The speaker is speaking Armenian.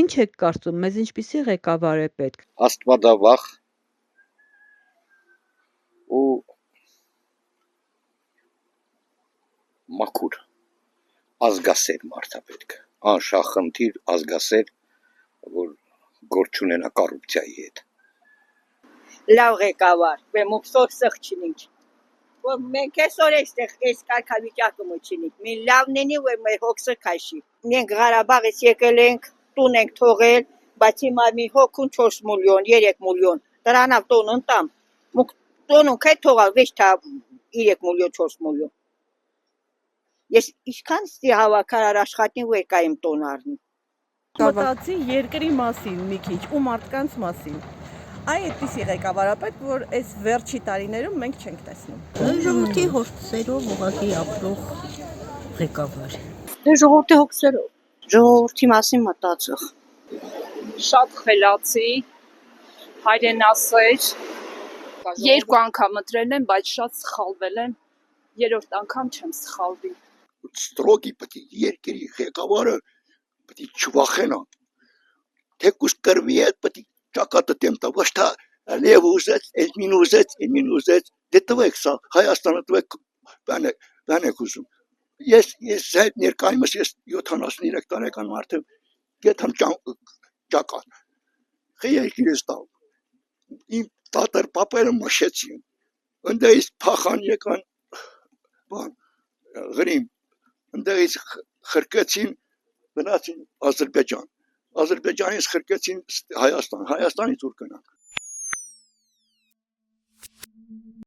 Ինչ եք կարծում, մեզ ինչպիսի ղեկավար է պետք։ Աստվածավախ ու մաքուր ազգասեր մարդ է պետք, անշահախնդիր ազգասեր, որ գործ չունենա կոռուպցիայի հետ։ Լավ ղեկավար, մուքսոր սխ չինինք։ Որ մենք այսօր այս կարգավիճակը մոչինինք, մի լավն ինի, որ մեր հոգսը քաշի։ Մենք Ղարաբաղից եկել ենք, տուն ենք թողել, բայց հիմա մի հոգուն 4 միլիոն, 3 միլիոն, դրանով տուն ընտամ, տոնուն կայ թողալ, վեշ թա 3 միլիոն, 4 միլիոն։ Ես ինչքան ստի հավաքարար աշխատին, որ կայիմ տոն առնի։ Մտածի երկրի մասին մի քիչ ու մարդկանց մասին։ Այդպիսի ղեկավարապետ, որ այս վերջի տարիներում մենք չենք տեսնում։ Ժողովրդի հոգսերով ուղղակի ապրող ղեկավար։ Ժողովրդի հոգսերով, ժողովրդի մասին մտածող։ Շատ խելացի, հայրենասեր, 2 անգամ ընտրել եմ, բայց շատ սխալվել եմ, 3-րդ անգամ չեմ սխալվի։ Ստրոգի պետք է երկրի ղեկավարը պետք է չվախենա, թեկուզ կրվի հետ պետք է ճակատը դեմ տա, ոչ թե լև ուզեց, էլմին ուզեց, դե տվեք սա, Հայաստանը տվեք, բանեք ուզում։ Ես այդ ներկայումս 73 տարեկան մարդ եմ, գետամ ճակատ, երկիրս տալ, իմ տատեր պապերը մշեցին, ընդեղից փախան եկան, գրիմ, ընդեղից խրկեցին, գնացին Ադրբեջան, Ադրբեջանից խրկեցին Հայաստան, Հայաստանից ուր գնանք,